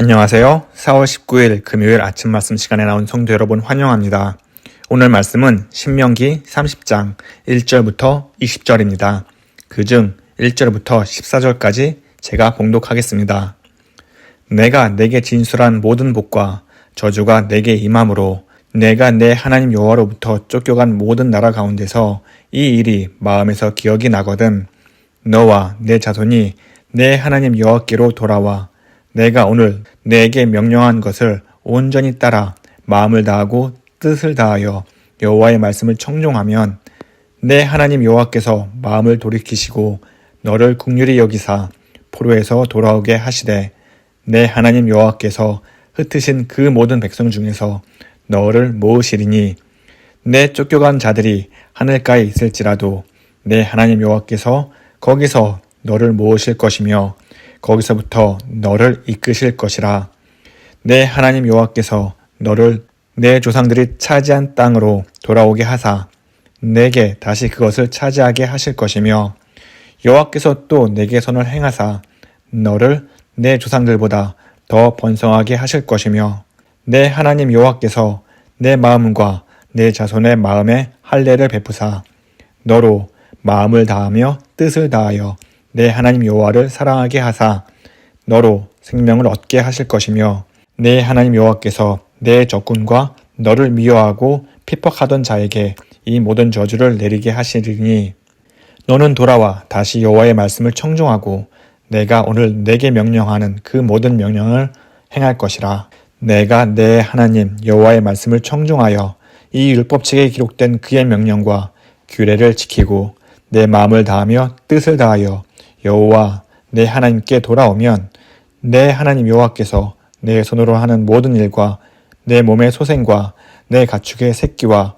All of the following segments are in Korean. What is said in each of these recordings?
안녕하세요. 4월 19일 금요일 아침 말씀 시간에 나온 성도 여러분 환영합니다. 오늘 말씀은 신명기 30장 1절부터 20절입니다. 그중 1절부터 14절까지 제가 봉독하겠습니다. 내가 내게 진술한 모든 복과 저주가 내게 임함으로 내가 내 하나님 여호와로부터 쫓겨간 모든 나라 가운데서 이 일이 마음에서 기억이 나거든 너와 내 자손이 내 하나님 여호와께로 돌아와 내가 오늘 내게 명령한 것을 온전히 따라 마음을 다하고 뜻을 다하여 여호와의 말씀을 청종하면 내 하나님 여호와께서 마음을 돌이키시고 너를 긍휼히 여기사 포로에서 돌아오게 하시되 내 하나님 여호와께서 흩으신 그 모든 백성 중에서 너를 모으시리니 내 쫓겨간 자들이 하늘가에 있을지라도 내 하나님 여호와께서 거기서 너를 모으실 것이며 거기서부터 너를 이끄실 것이라. 내 하나님 여호와께서 너를 내 조상들이 차지한 땅으로 돌아오게 하사 내게 다시 그것을 차지하게 하실 것이며 여호와께서 또 내게 선을 행하사 너를 내 조상들보다 더 번성하게 하실 것이며 내 하나님 여호와께서 내 마음과 내 자손의 마음에 할례를 베푸사 너로 마음을 다하며 뜻을 다하여 내 하나님 여호와를 사랑하게 하사 너로 생명을 얻게 하실 것이며 내 하나님 여호와께서 내 적군과 너를 미워하고 핍박하던 자에게 이 모든 저주를 내리게 하시리니 너는 돌아와 다시 여호와의 말씀을 청종하고 내가 오늘 내게 명령하는 그 모든 명령을 행할 것이라. 내가 내 하나님 여호와의 말씀을 청종하여 이 율법책에 기록된 그의 명령과 규례를 지키고 내 마음을 다하며 뜻을 다하여 여호와 내 하나님께 돌아오면 내 하나님 여호와께서 내 손으로 하는 모든 일과 내 몸의 소생과 내 가축의 새끼와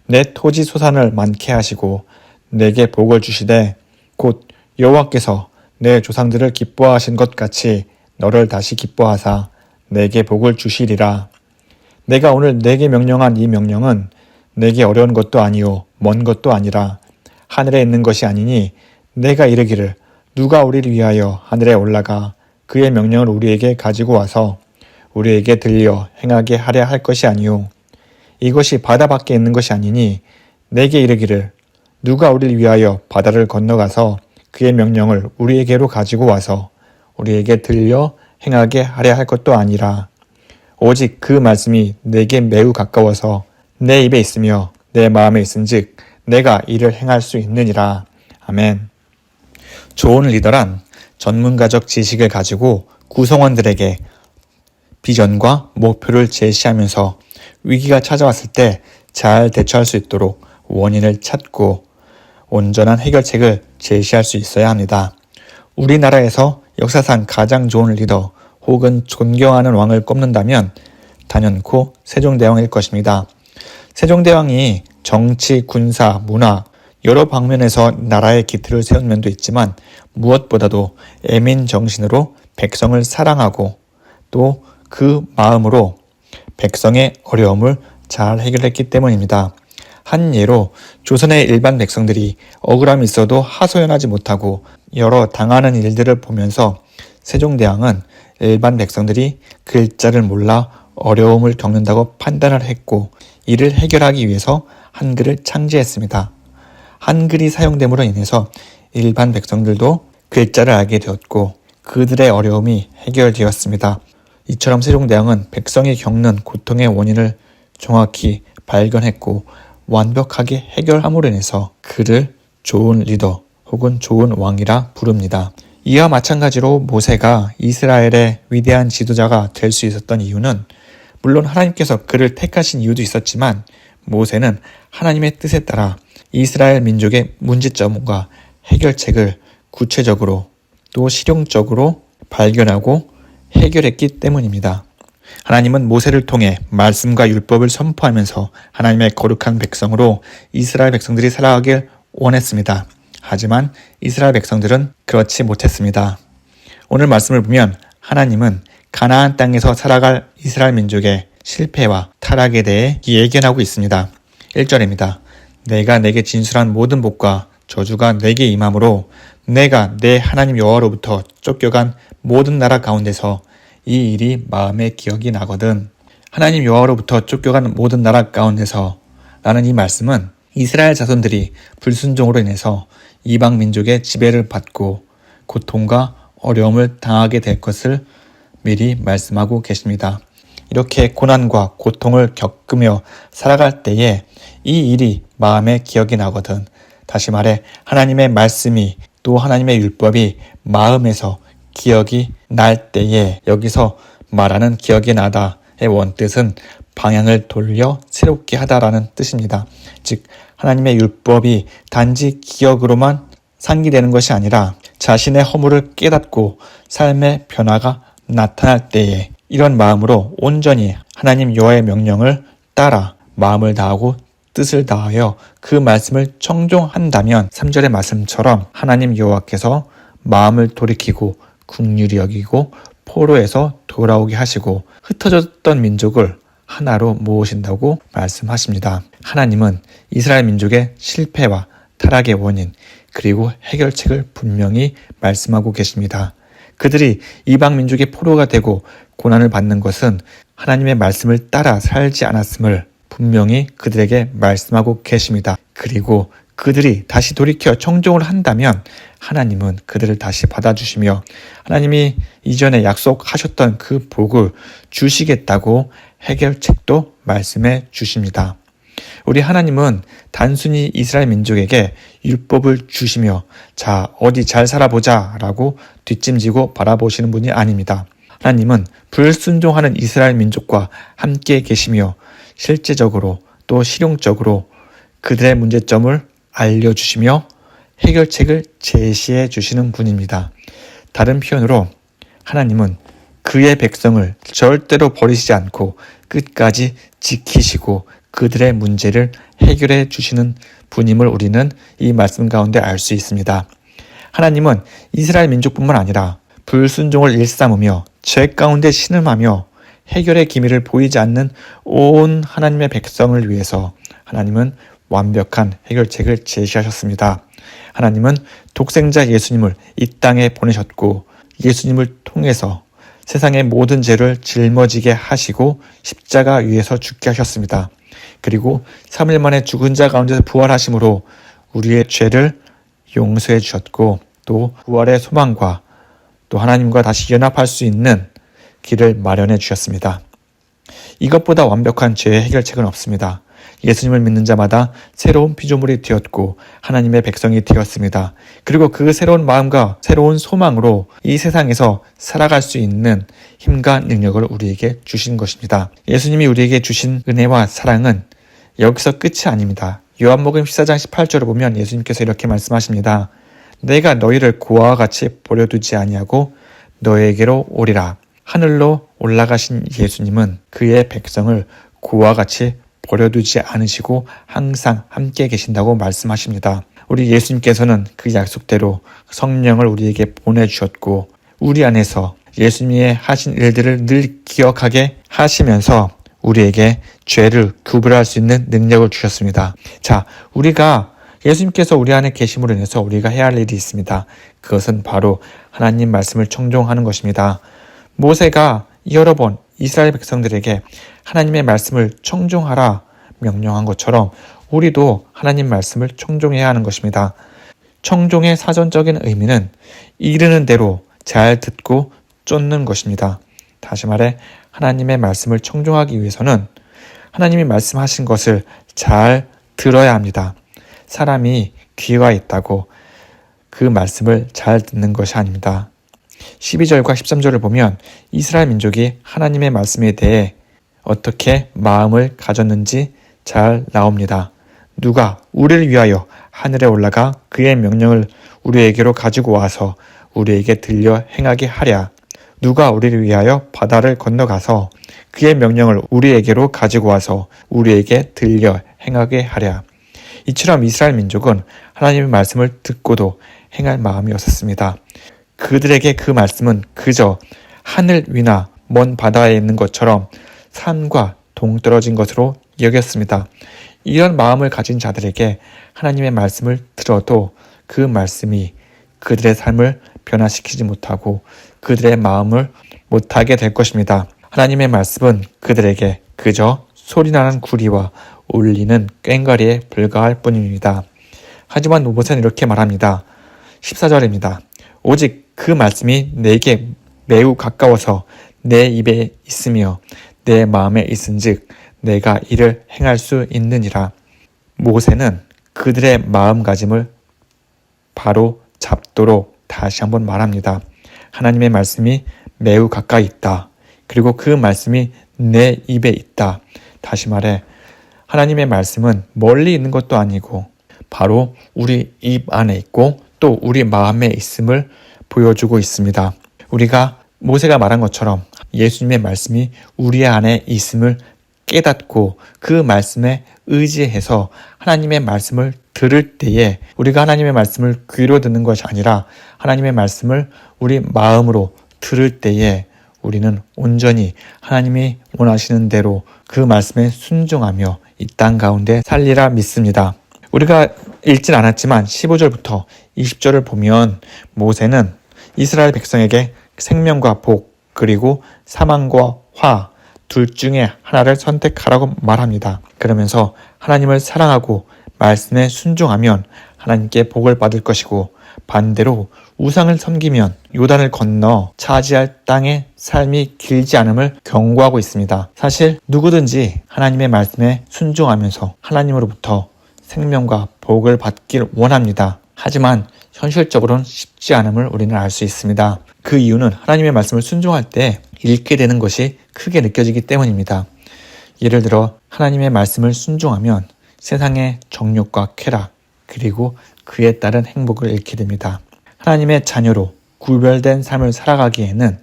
내 토지 소산을 많게 하시고 내게 복을 주시되 곧 여호와께서 내 조상들을 기뻐하신 것 같이 너를 다시 기뻐하사 내게 복을 주시리라. 내가 오늘 내게 명령한 이 명령은 내게 어려운 것도 아니요 먼 것도 아니라 하늘에 있는 것이 아니니 내가 이르기를 누가 우리를 위하여 하늘에 올라가 그의 명령을 우리에게 가지고 와서 우리에게 들려 행하게 하려 할 것이 아니요 이것이 바다 밖에 있는 것이 아니니 내게 이르기를 누가 우리를 위하여 바다를 건너가서 그의 명령을 우리에게로 가지고 와서 우리에게 들려 행하게 하려 할 것도 아니라 오직 그 말씀이 내게 매우 가까워서 내 입에 있으며 내 마음에 있은즉 내가 이를 행할 수 있느니라. 아멘. 좋은 리더란 전문가적 지식을 가지고 구성원들에게 비전과 목표를 제시하면서 위기가 찾아왔을 때 잘 대처할 수 있도록 원인을 찾고 온전한 해결책을 제시할 수 있어야 합니다. 우리나라에서 역사상 가장 좋은 리더 혹은 존경하는 왕을 꼽는다면 단연코 세종대왕일 것입니다. 세종대왕이 정치, 군사, 문화 여러 방면에서 나라의 기틀을 세운 면도 있지만 무엇보다도 애민 정신으로 백성을 사랑하고 또 그 마음으로 백성의 어려움을 잘 해결했기 때문입니다. 한 예로 조선의 일반 백성들이 억울함이 있어도 하소연하지 못하고 여러 당하는 일들을 보면서 세종대왕은 일반 백성들이 글자를 몰라 어려움을 겪는다고 판단을 했고 이를 해결하기 위해서 한글을 창제했습니다. 한글이 사용됨으로 인해서 일반 백성들도 글자를 알게 되었고 그들의 어려움이 해결되었습니다. 이처럼 세종대왕은 백성이 겪는 고통의 원인을 정확히 발견했고 완벽하게 해결함으로 인해서 그를 좋은 리더 혹은 좋은 왕이라 부릅니다. 이와 마찬가지로 모세가 이스라엘의 위대한 지도자가 될 수 있었던 이유는 물론 하나님께서 그를 택하신 이유도 있었지만 모세는 하나님의 뜻에 따라 이스라엘 민족의 문제점과 해결책을 구체적으로 또 실용적으로 발견하고 해결했기 때문입니다. 하나님은 모세를 통해 말씀과 율법을 선포하면서 하나님의 거룩한 백성으로 이스라엘 백성들이 살아가길 원했습니다. 하지만 이스라엘 백성들은 그렇지 못했습니다. 오늘 말씀을 보면 하나님은 가나안 땅에서 살아갈 이스라엘 민족의 실패와 타락에 대해 예견하고 있습니다. 1절입니다. 내가 내게 진술한 모든 복과 저주가 내게 임함으로 내가 내 하나님 여호와로부터 쫓겨간 모든 나라 가운데서 이 일이 마음에 기억이 나거든. 하나님 여호와로부터 쫓겨간 모든 나라 가운데서 라는 이 말씀은 이스라엘 자손들이 불순종으로 인해서 이방 민족의 지배를 받고 고통과 어려움을 당하게 될 것을 미리 말씀하고 계십니다. 이렇게 고난과 고통을 겪으며 살아갈 때에 이 일이 마음에 기억이 나거든. 다시 말해 하나님의 말씀이 또 하나님의 율법이 마음에서 기억이 날 때에 여기서 말하는 기억이 나다의 원뜻은 방향을 돌려 새롭게 하다라는 뜻입니다. 즉 하나님의 율법이 단지 기억으로만 상기되는 것이 아니라 자신의 허물을 깨닫고 삶의 변화가 나타날 때에 이런 마음으로 온전히 하나님 여호와의 명령을 따라 마음을 다하고 뜻을 다하여 그 말씀을 청종한다면 3절의 말씀처럼 하나님 여호와께서 마음을 돌이키고 긍휼히 여기고 포로에서 돌아오게 하시고 흩어졌던 민족을 하나로 모으신다고 말씀하십니다. 하나님은 이스라엘 민족의 실패와 타락의 원인 그리고 해결책을 분명히 말씀하고 계십니다. 그들이 이방 민족의 포로가 되고 고난을 받는 것은 하나님의 말씀을 따라 살지 않았음을 분명히 그들에게 말씀하고 계십니다. 그리고 그들이 다시 돌이켜 청종을 한다면 하나님은 그들을 다시 받아주시며 하나님이 이전에 약속하셨던 그 복을 주시겠다고 해결책도 말씀해 주십니다. 우리 하나님은 단순히 이스라엘 민족에게 율법을 주시며 자 어디 잘 살아보자 라고 뒷짐지고 바라보시는 분이 아닙니다. 하나님은 불순종하는 이스라엘 민족과 함께 계시며 실제적으로 또 실용적으로 그들의 문제점을 알려주시며 해결책을 제시해 주시는 분입니다. 다른 표현으로 하나님은 그의 백성을 절대로 버리시지 않고 끝까지 지키시고 그들의 문제를 해결해 주시는 분임을 우리는 이 말씀 가운데 알 수 있습니다. 하나님은 이스라엘 민족뿐만 아니라 불순종을 일삼으며 죄 가운데 신음하며 해결의 기미를 보이지 않는 온 하나님의 백성을 위해서 하나님은 완벽한 해결책을 제시하셨습니다. 하나님은 독생자 예수님을 이 땅에 보내셨고 예수님을 통해서 세상의 모든 죄를 짊어지게 하시고 십자가 위에서 죽게 하셨습니다. 그리고 3일 만에 죽은 자 가운데서 부활하심으로 우리의 죄를 용서해 주셨고 또 부활의 소망과 또 하나님과 다시 연합할 수 있는 길을 마련해 주셨습니다. 이것보다 완벽한 죄의 해결책은 없습니다. 예수님을 믿는 자마다 새로운 피조물이 되었고 하나님의 백성이 되었습니다. 그리고 그 새로운 마음과 새로운 소망으로 이 세상에서 살아갈 수 있는 힘과 능력을 우리에게 주신 것입니다. 예수님이 우리에게 주신 은혜와 사랑은 여기서 끝이 아닙니다. 요한복음 14장 18절을 보면 예수님께서 이렇게 말씀하십니다. 내가 너희를 고아와 같이 버려두지 아니하고 너에게로 오리라. 하늘로 올라가신 예수님은 그의 백성을 고아와 같이 버려두지 않으시고 항상 함께 계신다고 말씀하십니다. 우리 예수님께서는 그 약속대로 성령을 우리에게 보내주셨고 우리 안에서 예수님의 하신 일들을 늘 기억하게 하시면서 우리에게 죄를 구별할 수 있는 능력을 주셨습니다. 자, 우리가 예수님께서 우리 안에 계심으로 인해서 우리가 해야 할 일이 있습니다. 그것은 바로 하나님 말씀을 청종하는 것입니다. 모세가 여러 번 이스라엘 백성들에게 하나님의 말씀을 청종하라 명령한 것처럼 우리도 하나님 말씀을 청종해야 하는 것입니다. 청종의 사전적인 의미는 이르는 대로 잘 듣고 쫓는 것입니다. 다시 말해 하나님의 말씀을 청종하기 위해서는 하나님이 말씀하신 것을 잘 들어야 합니다. 사람이 귀가 있다고 그 말씀을 잘 듣는 것이 아닙니다. 12절과 13절을 보면 이스라엘 민족이 하나님의 말씀에 대해 어떻게 마음을 가졌는지 잘 나옵니다. 누가 우리를 위하여 하늘에 올라가 그의 명령을 우리에게로 가지고 와서 우리에게 들려 행하게 하랴. 누가 우리를 위하여 바다를 건너가서 그의 명령을 우리에게로 가지고 와서 우리에게 들려 행하게 하랴. 이처럼 이스라엘 민족은 하나님의 말씀을 듣고도 행할 마음이 없었습니다. 그들에게 그 말씀은 그저 하늘 위나 먼 바다에 있는 것처럼 산과 동떨어진 것으로 여겼습니다. 이런 마음을 가진 자들에게 하나님의 말씀을 들어도 그 말씀이 그들의 삶을 변화시키지 못하고 그들의 마음을 못하게 될 것입니다. 하나님의 말씀은 그들에게 그저 소리나는 구리와 울리는 꽹과리에 불과할 뿐입니다. 하지만 모세는 이렇게 말합니다. 14절입니다. 오직 그 말씀이 내게 매우 가까워서 내 입에 있으며 내 마음에 있은즉 내가 이를 행할 수 있느니라. 모세는 그들의 마음가짐을 바로 잡도록 다시 한번 말합니다. 하나님의 말씀이 매우 가까이 있다. 그리고 그 말씀이 내 입에 있다. 다시 말해 하나님의 말씀은 멀리 있는 것도 아니고 바로 우리 입 안에 있고 또 우리 마음에 있음을 보여주고 있습니다. 우리가 모세가 말한 것처럼 예수님의 말씀이 우리 안에 있음을 깨닫고 그 말씀에 의지해서 하나님의 말씀을 들을 때에 우리가 하나님의 말씀을 귀로 듣는 것이 아니라 하나님의 말씀을 우리 마음으로 들을 때에 우리는 온전히 하나님이 원하시는 대로 그 말씀에 순종하며 이 땅 가운데 살리라 믿습니다. 우리가 읽진 않았지만 15절부터 20절을 보면 모세는 이스라엘 백성에게 생명과 복 그리고 사망과 화 둘 중에 하나를 선택하라고 말합니다. 그러면서 하나님을 사랑하고 말씀에 순종하면 하나님께 복을 받을 것이고 반대로 우상을 섬기면 요단을 건너 차지할 땅의 삶이 길지 않음을 경고하고 있습니다. 사실 누구든지 하나님의 말씀에 순종하면서 하나님으로부터 생명과 복을 받길 원합니다. 하지만 현실적으로는 쉽지 않음을 우리는 알 수 있습니다. 그 이유는 하나님의 말씀을 순종할 때 잃게 되는 것이 크게 느껴지기 때문입니다. 예를 들어 하나님의 말씀을 순종하면 세상의 정욕과 쾌락 그리고 그에 따른 행복을 잃게 됩니다. 하나님의 자녀로 구별된 삶을 살아가기에는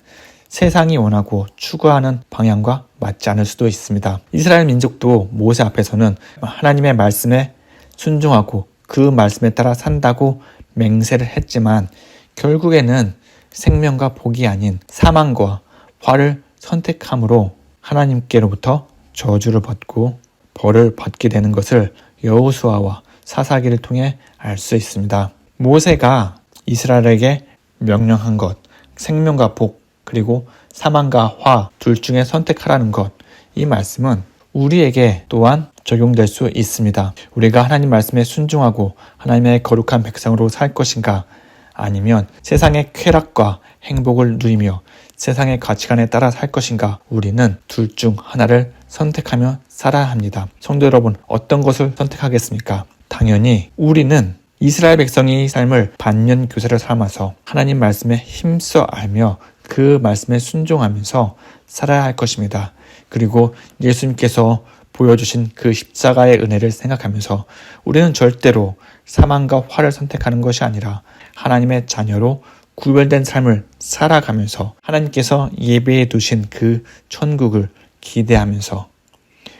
세상이 원하고 추구하는 방향과 맞지 않을 수도 있습니다. 이스라엘 민족도 모세 앞에서는 하나님의 말씀에 순종하고 그 말씀에 따라 산다고 맹세를 했지만 결국에는 생명과 복이 아닌 사망과 화를 선택함으로 하나님께로부터 저주를 받고 벌을 받게 되는 것을 여호수아와 사사기를 통해 알 수 있습니다. 모세가 이스라엘에게 명령한 것, 생명과 복, 그리고 사망과 화 둘 중에 선택하라는 것, 이 말씀은 우리에게 또한 적용될 수 있습니다. 우리가 하나님 말씀에 순종하고 하나님의 거룩한 백성으로 살 것인가 아니면 세상의 쾌락과 행복을 누리며 세상의 가치관에 따라 살 것인가 우리는 둘 중 하나를 선택하며 살아야 합니다. 성도 여러분 어떤 것을 선택하겠습니까? 당연히 우리는 이스라엘 백성의 삶을 반면 교사를 삼아서 하나님 말씀에 힘써 알며 그 말씀에 순종하면서 살아야 할 것입니다. 그리고 예수님께서 보여주신 그 십자가의 은혜를 생각하면서 우리는 절대로 사망과 화를 선택하는 것이 아니라 하나님의 자녀로 구별된 삶을 살아가면서 하나님께서 예배해 두신 그 천국을 기대하면서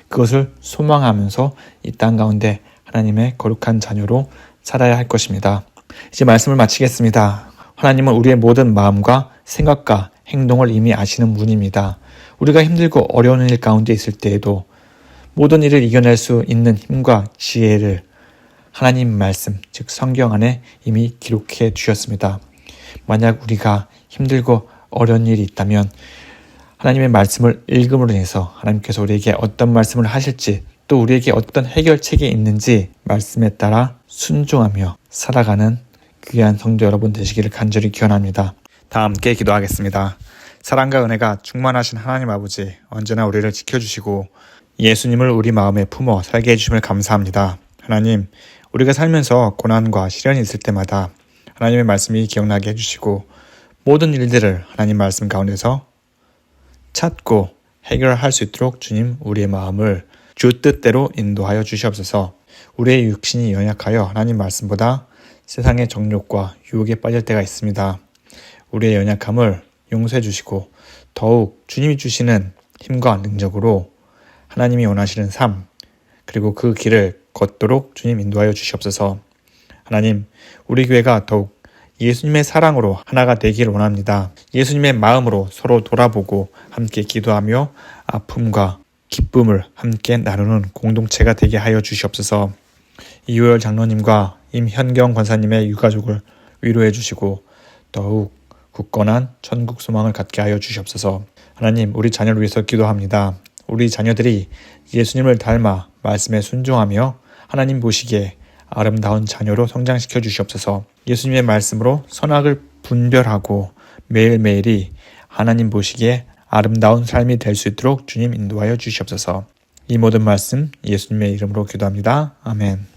그것을 소망하면서 이 땅 가운데 하나님의 거룩한 자녀로 살아야 할 것입니다. 이제 말씀을 마치겠습니다. 하나님은 우리의 모든 마음과 생각과 행동을 이미 아시는 분입니다. 우리가 힘들고 어려운 일 가운데 있을 때에도 모든 일을 이겨낼 수 있는 힘과 지혜를 하나님 말씀, 즉 성경 안에 이미 기록해 주셨습니다. 만약 우리가 힘들고 어려운 일이 있다면 하나님의 말씀을 읽음으로 인해서 하나님께서 우리에게 어떤 말씀을 하실지 또 우리에게 어떤 해결책이 있는지 말씀에 따라 순종하며 살아가는 귀한 성도 여러분 되시기를 간절히 기원합니다. 다 함께 기도하겠습니다. 사랑과 은혜가 충만하신 하나님 아버지 언제나 우리를 지켜주시고 예수님을 우리 마음에 품어 살게 해주심을 감사합니다. 하나님 우리가 살면서 고난과 시련이 있을 때마다 하나님의 말씀이 기억나게 해주시고 모든 일들을 하나님 말씀 가운데서 찾고 해결할 수 있도록 주님 우리의 마음을 주 뜻대로 인도하여 주시옵소서. 우리의 육신이 연약하여 하나님 말씀보다 세상의 정욕과 유혹에 빠질 때가 있습니다. 우리의 연약함을 용서해 주시고 더욱 주님이 주시는 힘과 능력으로 하나님이 원하시는 삶 그리고 그 길을 걷도록 주님 인도하여 주시옵소서. 하나님 우리 교회가 더욱 예수님의 사랑으로 하나가 되길 원합니다. 예수님의 마음으로 서로 돌아보고 함께 기도하며 아픔과 기쁨을 함께 나누는 공동체가 되게 하여 주시옵소서. 이효열 장로님과 임현경 권사님의 유가족을 위로해 주시고 더욱 굳건한 천국 소망을 갖게 하여 주시옵소서. 하나님, 우리 자녀를 위해서 기도합니다. 우리 자녀들이 예수님을 닮아 말씀에 순종하며 하나님 보시기에 아름다운 자녀로 성장시켜 주시옵소서. 예수님의 말씀으로 선악을 분별하고 매일매일이 하나님 보시기에 아름다운 삶이 될 수 있도록 주님 인도하여 주시옵소서. 이 모든 말씀 예수님의 이름으로 기도합니다. 아멘.